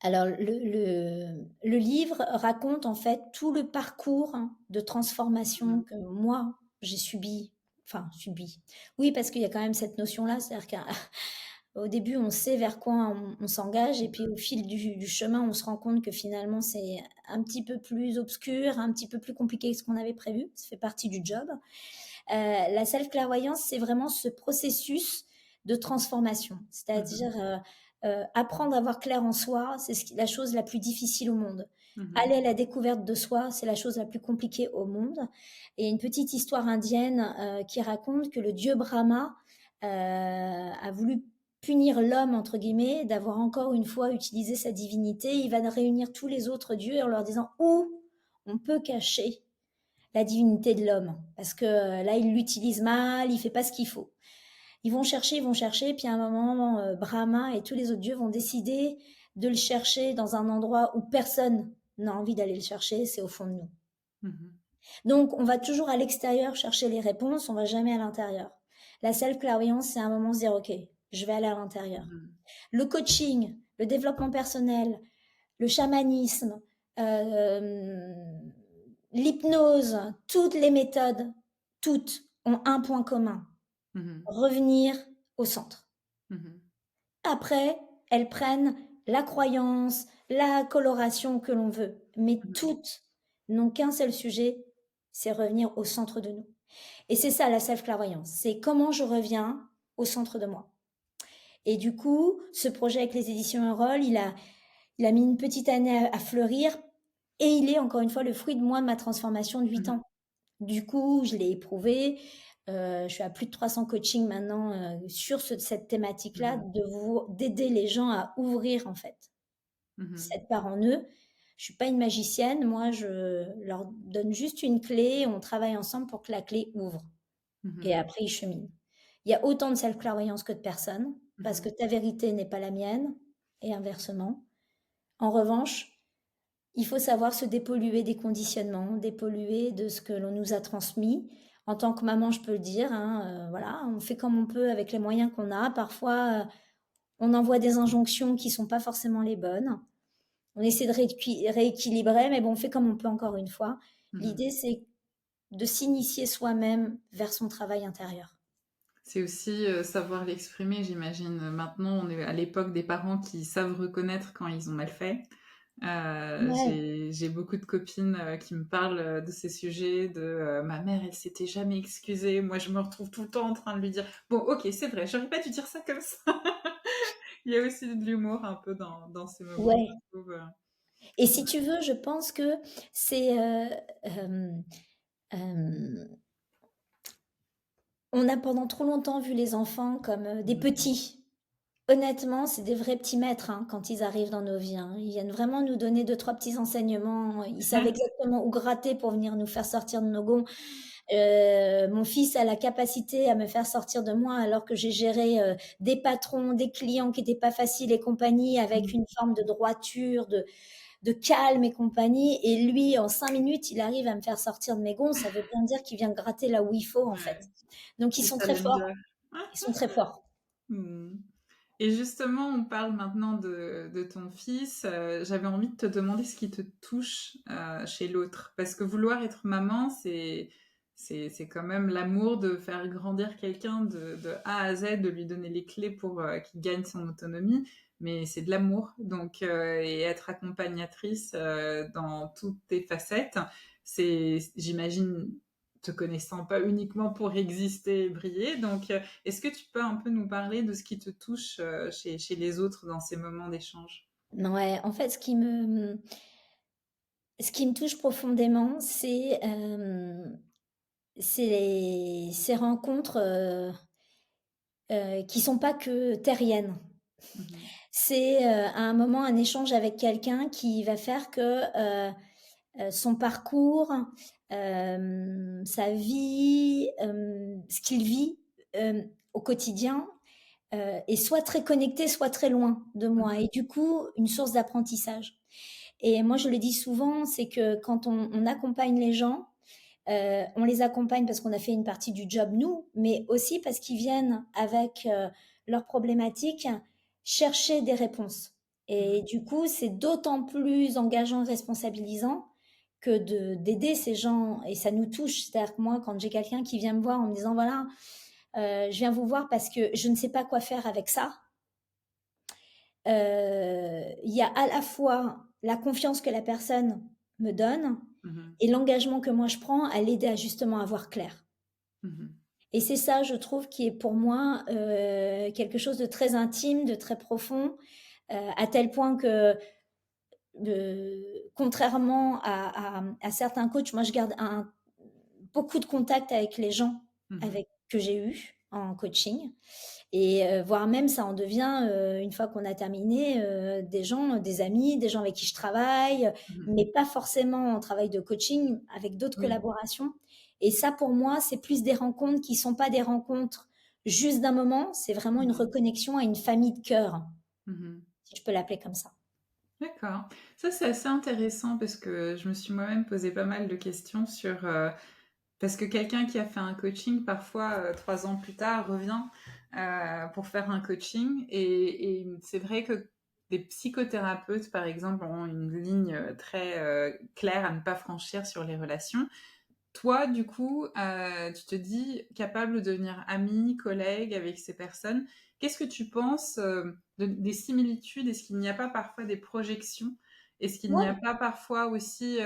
Alors, le livre raconte en fait tout le parcours de transformation Mhm. que moi, j'ai subi. Enfin, subi. Oui, parce qu'il y a quand même cette notion-là, c'est-à-dire qu'au début, on sait vers quoi on s'engage, et puis au fil du chemin, on se rend compte que finalement, c'est un petit peu plus obscur, un petit peu plus compliqué que ce qu'on avait prévu. Ça fait partie du job. La self-clairvoyance, c'est vraiment ce processus de transformation. Mhm. C'est-à-dire, apprendre à voir clair en soi, c'est la chose la plus difficile au monde. Mhm. Aller à la découverte de soi, c'est la chose la plus compliquée au monde. Et une petite histoire indienne qui raconte que le dieu Brahma a voulu punir l'homme, entre guillemets, d'avoir encore une fois utilisé sa divinité. Il va réunir tous les autres dieux en leur disant où on peut cacher la divinité de l'homme. Parce que là, il l'utilise mal, il fait pas ce qu'il faut. Ils vont chercher, puis à un moment, Brahma et tous les autres dieux vont décider de le chercher dans un endroit où personne n'a envie d'aller le chercher, c'est au fond de nous. Mhm. Donc, on va toujours à l'extérieur chercher les réponses, on va jamais à l'intérieur. La self-clairvoyance, c'est un moment de dire, OK, je vais aller à l'intérieur. Mhm. Le coaching, le développement personnel, le chamanisme, euh, l'hypnose, toutes les méthodes, toutes ont un point commun, Mhm. revenir au centre. Mhm. Après, elles prennent la croyance, la coloration que l'on veut, mais Mhm. toutes n'ont qu'un seul sujet, c'est revenir au centre de nous. Et c'est ça la self-clairvoyance, c'est comment je reviens au centre de moi. Et du coup, ce projet avec les éditions Erol, il a mis une petite année à fleurir et il est encore une fois le fruit de moi, de ma transformation de 8 Mhm. ans. Du coup, je l'ai éprouvé. Je suis à plus de 300 coachings maintenant sur cette thématique-là, Mhm. d'aider les gens à ouvrir en fait Mhm. cette part en eux. Je suis pas une magicienne, moi je leur donne juste une clé, on travaille ensemble pour que la clé ouvre. Et Mhm. après, ils cheminent. Il y a autant de self-clairvoyance que de personnes, parce que Mhm. ta vérité n'est pas la mienne, et inversement. En revanche, il faut savoir se dépolluer des conditionnements, dépolluer de ce que l'on nous a transmis. En tant que maman, je peux le dire, hein, voilà, on fait comme on peut avec les moyens qu'on a. Parfois, on envoie des injonctions qui sont pas forcément les bonnes. On essaie de rééquilibrer, mais bon, on fait comme on peut encore une fois. Mhm. L'idée, c'est de s'initier soi-même vers son travail intérieur. C'est aussi savoir l'exprimer, j'imagine. Maintenant, on est à l'époque des parents qui savent reconnaître quand ils ont mal fait. Ouais. J'ai beaucoup de copines qui me parlent de ces sujets, de ma mère, elle s'était jamais excusée. Moi, je me retrouve tout le temps en train de lui dire, bon, ok, c'est vrai, j'aurais pas dû dire ça comme ça. Il y a aussi de l'humour un peu dans ces moments, je Ouais. trouve. Et si tu veux, je pense que c'est euh, on a pendant trop longtemps vu les enfants comme des Mhm. petits. Honnêtement, c'est des vrais petits maîtres hein, quand ils arrivent dans nos vies. Hein. Ils viennent vraiment nous donner deux, trois petits enseignements. Ils savent exactement où gratter pour venir nous faire sortir de nos gonds. Mon fils a la capacité à me faire sortir de moi alors que j'ai géré des patrons, des clients qui n'étaient pas faciles et compagnie, avec une forme de droiture, de calme et compagnie. Et lui, en 5 minutes, il arrive à me faire sortir de mes gonds. Ça veut bien dire qu'il vient gratter là où il faut, en fait. Ouais. Donc, ils Les sont très forts. challengers. Ils sont très forts. Hmm. Et justement, on parle maintenant de ton fils. J'avais envie de te demander ce qui te touche chez l'autre. Parce que vouloir être maman, c'est quand même l'amour de faire grandir quelqu'un de A à Z, de lui donner les clés pour qu'il gagne son autonomie. Mais c'est de l'amour. Donc, et être accompagnatrice dans toutes tes facettes, c'est, j'imagine, te connaissant pas uniquement pour exister et briller. Donc, est-ce que tu peux un peu nous parler de ce qui te touche chez les autres dans ces moments d'échange? Ouais, en fait, ce qui me touche profondément, c'est ces rencontres qui sont pas que terriennes. Mhm. C'est à un moment un échange avec quelqu'un qui va faire que son parcours, sa vie, ce qu'il vit au quotidien est soit très connecté, soit très loin de moi. Mhm. Et du coup, une source d'apprentissage. Et moi, je le dis souvent, c'est que quand on accompagne les gens, on les accompagne parce qu'on a fait une partie du job nous, mais aussi parce qu'ils viennent avec leurs problématiques chercher des réponses. Et Mhm. du coup, c'est d'autant plus engageant et responsabilisant que d'aider ces gens et ça nous touche. C'est-à-dire que moi, quand j'ai quelqu'un qui vient me voir en me disant voilà, je viens vous voir parce que je ne sais pas quoi faire avec ça. Il y a à la fois la confiance que la personne me donne Mhm. et l'engagement que moi je prends à l'aider à justement avoir clair. Mmh. Et c'est ça, je trouve, qui est pour moi, quelque chose de très intime, de très profond, à tel point que contrairement à certains coachs, moi je garde beaucoup de contact avec les gens Mmh. avec que j'ai eu en coaching et voire même ça en devient, une fois qu'on a terminé, des gens, des amis, des gens avec qui je travaille, Mmh. mais pas forcément en travail de coaching, avec d'autres Oui. collaborations. Et ça, pour moi, c'est plus des rencontres qui sont pas des rencontres juste d'un moment, c'est vraiment une Mmh. reconnexion à une famille de cœur, Mmh. si je peux l'appeler comme ça. D'accord. Ça, c'est assez intéressant parce que je me suis moi-même posé pas mal de questions sur, parce que quelqu'un qui a fait un coaching, parfois, 3 ans plus tard, revient, pour faire un coaching et c'est vrai que des psychothérapeutes, par exemple, ont une ligne, très, claire à ne pas franchir sur les relations. Toi, du coup, tu te dis capable de devenir ami, collègue avec ces personnes. Qu'est-ce que tu penses, des similitudes? Est-ce qu'il n'y a pas parfois des projections? Est-ce qu'il n'y a Ouais. pas parfois aussi,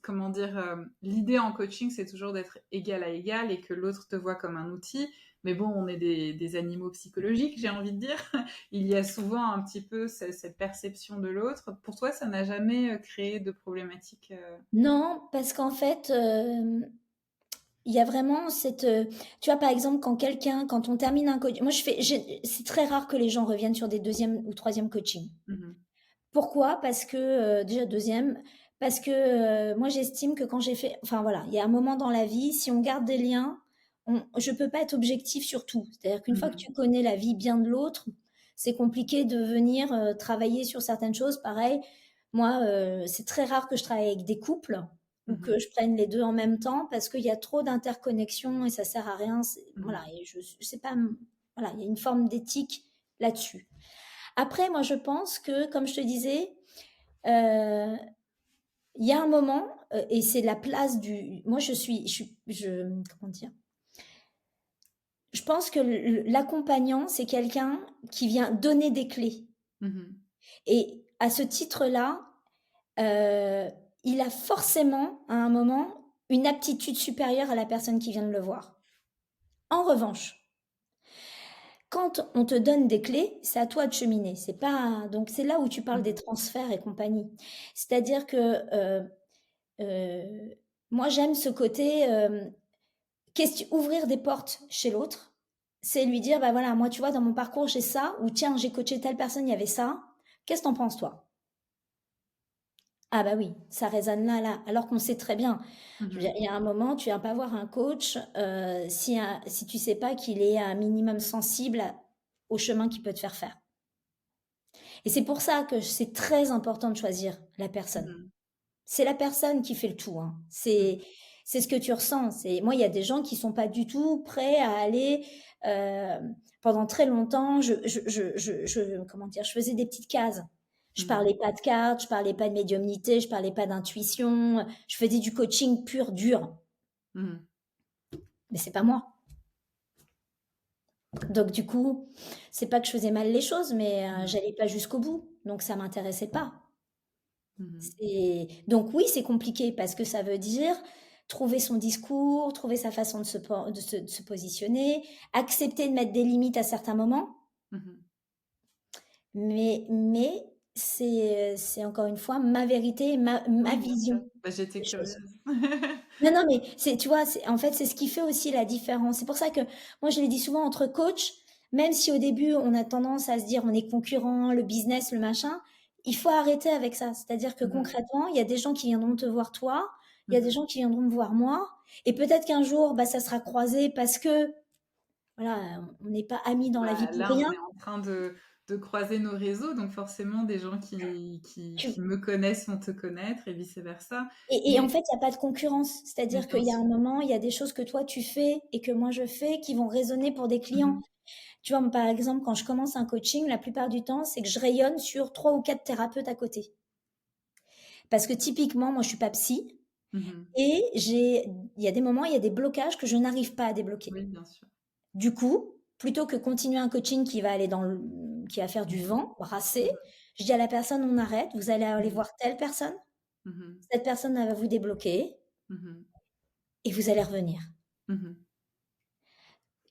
comment dire? L'idée en coaching, c'est toujours d'être égal à égal et que l'autre te voit comme un outil. Mais bon, on est des animaux psychologiques, j'ai envie de dire. Il y a souvent un petit peu cette perception de l'autre. Pour toi, ça n'a jamais, créé de problématiques, Non, parce qu'en fait, il y a vraiment cette, tu vois, par exemple, quand on termine un coach, moi, c'est très rare que les gens reviennent sur des deuxième ou troisième coachings. Mmh. Pourquoi? Parce que, déjà deuxième, parce que, moi, j'estime que quand j'ai fait, enfin voilà, il y a un moment dans la vie, si on garde des liens, je peux pas être objectif sur tout. C'est-à-dire qu'une fois que Mmh. tu connais la vie bien de l'autre, c'est compliqué de venir, travailler sur certaines choses. Pareil, moi, c'est très rare que je travaille avec des couples ou Mmh. que je prenne les 2 en même temps parce qu'il y a trop d'interconnexions et ça sert à rien. Voilà, Mmh. et je sais pas, voilà, il y a une forme d'éthique là-dessus. Après, moi, je pense que, comme je te disais, euh, il y a un moment, et c'est la place du. Moi, comment dire? Je pense que l'accompagnant, c'est quelqu'un qui vient donner des clés. Mmh. Et à ce titre-là, euh, il a forcément, à un moment, une aptitude supérieure à la personne qui vient de le voir. En revanche, quand on te donne des clés, c'est à toi de cheminer. C'est pas donc c'est là où tu parles des Mmh. transferts et compagnie. C'est-à-dire que euh, moi j'aime ce côté ouvrir des portes chez l'autre. C'est lui dire bah voilà moi tu vois dans mon parcours j'ai ça ou tiens j'ai coaché telle personne il y avait ça. Qu'est-ce que t'en penses toi? Ah bah oui, ça résonne là, là. Alors qu'on sait très bien. Je veux dire, Mmh. il y a un moment, tu viens pas voir un coach si tu sais pas qu'il est un minimum sensible au chemin qu'il peut te faire faire. Et c'est pour ça que c'est très important de choisir la personne. Mmh. C'est la personne qui fait le tout, hein. Mmh. C'est ce que tu ressens. Moi, il y a des gens qui sont pas du tout prêts à aller pendant très longtemps. Comment dire, je faisais des petites cases. Je Mmh. parlais pas de cartes, je parlais pas de médiumnité, je parlais pas d'intuition. Je faisais du coaching pur, dur. Mmh. Mais c'est pas moi. Donc du coup, c'est pas que je faisais mal les choses, mais Mmh. j'allais pas jusqu'au bout. Donc ça m'intéressait pas. Mmh. Donc oui, c'est compliqué parce que ça veut dire trouver son discours, trouver sa façon de se positionner, accepter de mettre des limites à certains moments, Mmh. mais c'est encore une fois ma vérité, ma Oui, bien sûr. vision Bah, j'étais des choses. curieuse. Non, non, mais tu vois, en fait, c'est ce qui fait aussi la différence. C'est pour ça que moi, je l'ai dit souvent entre coachs, même si au début, on a tendance à se dire on est concurrent, le business, le machin, il faut arrêter avec ça. C'est-à-dire que Mmh. concrètement, il y a des gens qui viendront te voir toi, il y a des Mmh. gens qui viendront me voir moi, et peut-être qu'un jour, bah, ça sera croisé parce que, voilà, on n'est pas amis dans la vie Bah, pour là, rien. on est en train de croiser nos réseaux, donc forcément des gens qui Tu- me connaissent vont te connaître et vice versa. et en Mais fait, il n'y a pas de concurrence. mais C'est-à-dire bien qu'il y a un sûr. moment, il y a des choses que toi tu fais et que moi je fais qui vont résonner pour des clients. Mmh. Tu vois, par exemple, quand je commence un coaching, la plupart du temps, c'est que je rayonne sur 3 ou 4 thérapeutes à côté. Parce que typiquement, moi, je suis pas psy Mmh. et il y a des moments, il y a des blocages que je n'arrive pas à débloquer. Oui, bien sûr. Du coup, plutôt que continuer un coaching qui va aller qui va faire du Mmh. vent, brasser, Mmh. je dis à la personne, on arrête, vous allez aller Mmh. voir telle personne, Mmh. cette personne elle va vous débloquer Mmh. et vous allez revenir. Mmh.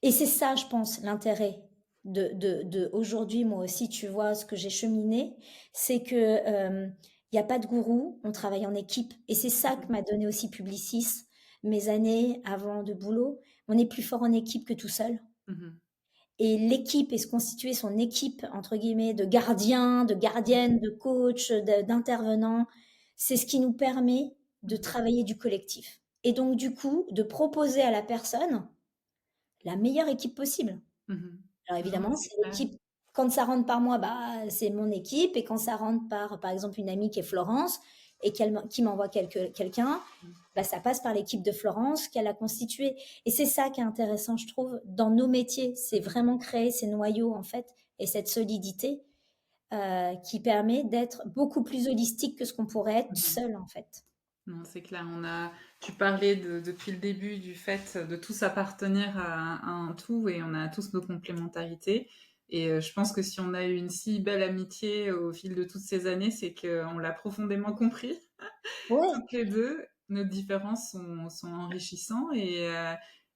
Et c'est ça, je pense, l'intérêt de aujourd'hui, moi aussi, tu vois, ce que j'ai cheminé, c'est que, il y a pas de gourou, on travaille en équipe et c'est ça que Mmh. m'a donné aussi Publicis, mes années avant de boulot. On est plus fort en équipe que tout seul Mmh. et l'équipe et se constituer son équipe, entre guillemets, de gardiens, de gardiennes, de coachs, d'intervenants, c'est ce qui nous permet de Mmh. travailler du collectif et donc du coup, de proposer à la personne la meilleure équipe possible. Mmh. Alors Non, évidemment, c'est c'est clair. l'équipe quand ça rentre par moi, bah, c'est mon équipe et quand ça rentre par exemple, une amie qui est Florence et qui m'envoie quelqu'un, Mmh. bah, ça passe par l'équipe de Florence qu'elle a constituée et c'est ça qui est intéressant, je trouve, dans nos métiers. C'est Mmh. vraiment créer ces noyaux, en fait et cette solidité, qui permet d'être beaucoup plus holistique que ce qu'on pourrait être Mmh. seul, en fait. Non, c'est clair. Tu parlais depuis le début du fait de tous appartenir à un tout et on a tous nos complémentarités. Et je pense que si on a eu une si belle amitié au fil de toutes ces années, c'est qu'on l'a profondément compris, Ouais, toutes les deux. Nos différences sont enrichissantes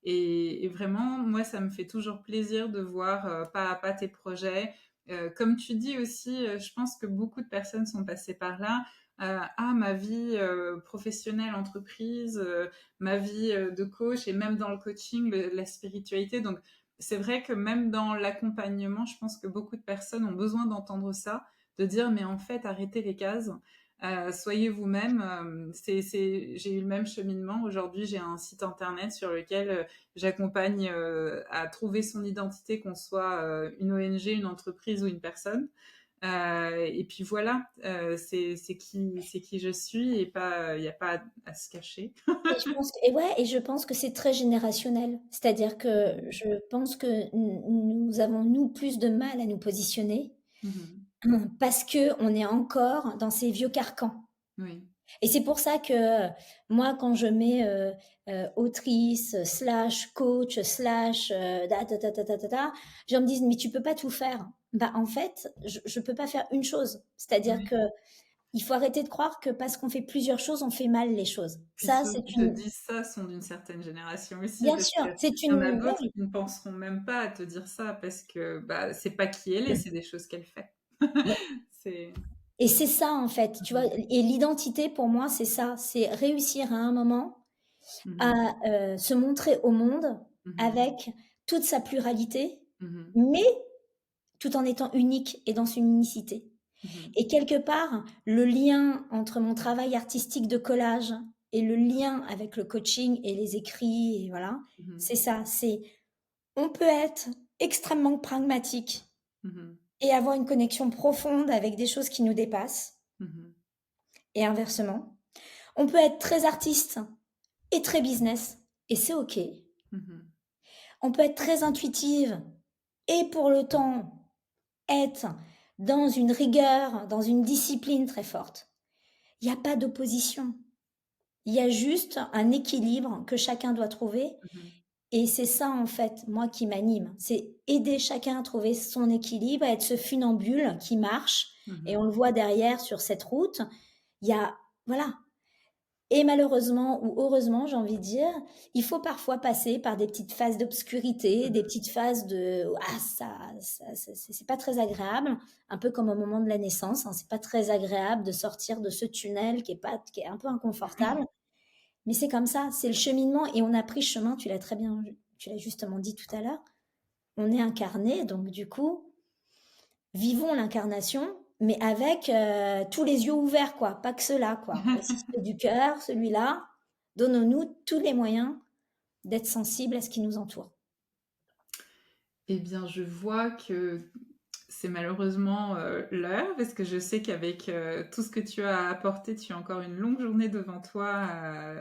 et vraiment, moi, ça me fait toujours plaisir de voir pas à pas tes projets. Comme tu dis aussi, je pense que beaucoup de personnes sont passées par là. Ma vie professionnelle, entreprise, ma vie de coach et même dans le coaching, la spiritualité. Donc, c'est vrai que même dans l'accompagnement, je pense que beaucoup de personnes ont besoin d'entendre ça, de dire, mais en fait, arrêtez les cases. Soyez vous-même. J'ai eu le même cheminement. Aujourd'hui, j'ai un site internet sur lequel j'accompagne à trouver son identité, qu'on soit une ONG, une entreprise ou une personne. Et puis voilà, c'est qui je suis et pas, il n'y a pas à se cacher. et je pense que et ouais et je pense que c'est très générationnel. C'est-à-dire que Mhm. je pense que nous avons, nous, plus de mal à nous positionner, Mhm. parce que on est encore dans ces vieux carcans Oui. et c'est pour ça que, moi, quand je mets, autrice, slash coach, slash, da ta ta ta ta ta ta, les gens me disent: «Mais tu peux pas tout faire». Bah, en fait, je peux pas faire une chose. C'est-à-dire Oui. que il faut arrêter de croire que parce qu'on fait plusieurs choses, on fait mal les choses. Puis Ça, ceux c'est qui te une disent ça sont d'une certaine génération aussi, bien parce sûr, qu'il c'est y en a une d'autres ouais. qui ne penseront même pas à te dire ça parce que bah, c'est pas qui elle est, c'est des choses qu'elle fait. C'est. Et c'est ça, en fait, tu vois? Mhm. Et l'identité pour moi, c'est ça, c'est réussir à un moment à, Mhm. se montrer au monde Mhm. avec toute sa pluralité, Mhm. mais tout en étant unique et dans son unicité. Mhm. Et quelque part, le lien entre mon travail artistique de collage et le lien avec le coaching et les écrits et voilà, Mhm. c'est ça, c'est on peut être extrêmement pragmatique Mhm. et avoir une connexion profonde avec des choses qui nous dépassent Mhm. et inversement. On peut être très artiste et très business et c'est OK. Mhm. On peut être très intuitive et pour le temps être dans une rigueur, dans une discipline très forte. Il y a pas d'opposition. Il y a juste un équilibre que chacun doit trouver Mhm. et c'est ça, en fait, moi, qui m'anime. C'est aider chacun à trouver son équilibre, à être ce funambule qui marche et on Mhm. le voit derrière sur cette route. Il y a voilà et malheureusement ou heureusement, j'ai envie de dire, il faut parfois passer par des petites phases d'obscurité, des Mhm. petites phases de «Ah ça c'est pas très agréable», un peu comme au moment de la naissance, hein. C'est pas très agréable de sortir de ce tunnel qui est un peu inconfortable, mais c'est comme ça, c'est le cheminement et on a pris chemin, tu l'as justement dit tout à l'heure, on est incarné donc du coup, vivons l'incarnation, mais avec, tous les yeux ouverts quoi, pas que ceux-là quoi. Aussi ceux du cœur, celui-là. Donnons-nous tous les moyens d'être sensibles à ce qui nous entoure. Eh bien, je vois que c'est malheureusement l'heure, parce que je sais qu'avec tout ce que tu as apporté, tu as encore une longue journée devant toi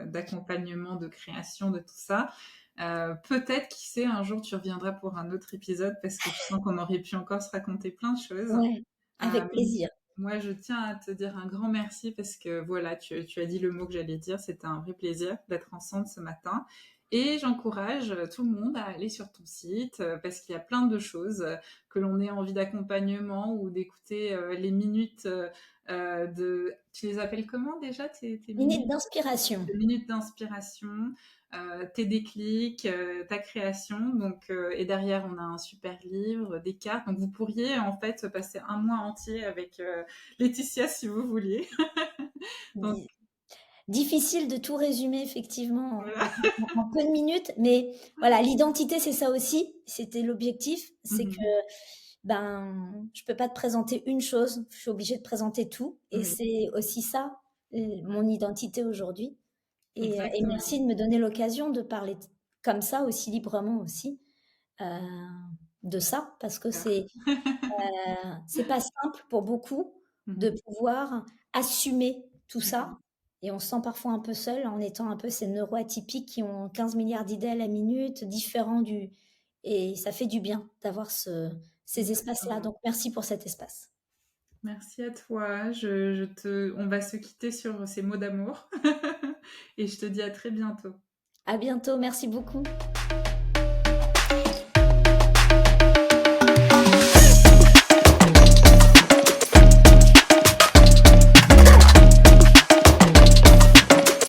d'accompagnement, de création, de tout ça. Peut-être, qui sait, un jour tu reviendras pour un autre épisode, parce que je sens qu'on aurait pu encore se raconter plein de choses. Ouais, avec Mais plaisir. moi, je tiens à te dire un grand merci parce que voilà, tu as dit le mot que j'allais dire. C'était un vrai plaisir d'être ensemble ce matin. Et j'encourage tout le monde à aller sur ton site parce qu'il y a plein de choses que l'on ait envie d'accompagnement ou d'écouter les minutes Tu les appelles comment déjà tes Minute minutes? d'inspiration. De minutes d'inspiration, tes déclics, ta création. Donc, et derrière, on a un super livre, des cartes. Donc, vous pourriez en fait passer un mois entier avec Laetitia si vous vouliez. Donc, Di- Difficile de tout résumer effectivement voilà. en peu de minutes, mais voilà, l'identité, c'est ça aussi. C'était l'objectif, c'est que Mhm. je peux pas te présenter une chose, je suis obligée de présenter tout, et Oui, c'est aussi ça mon identité aujourd'hui. Et merci exactement. de me donner l'occasion de parler comme ça aussi librement aussi euh, de ça, parce que Super. c'est pas simple pour beaucoup de Mhm. pouvoir assumer tout ça. Mhm. Et on se sent parfois un peu seul en étant un peu ces neuroatypiques qui ont 15 milliards d'idées à la minute, différents du. Et ça fait du bien d'avoir ces espaces-là. Exactement. Donc merci pour cet espace. Merci à toi. On va se quitter sur ces mots d'amour. Et je te dis à très bientôt. À bientôt. Merci beaucoup.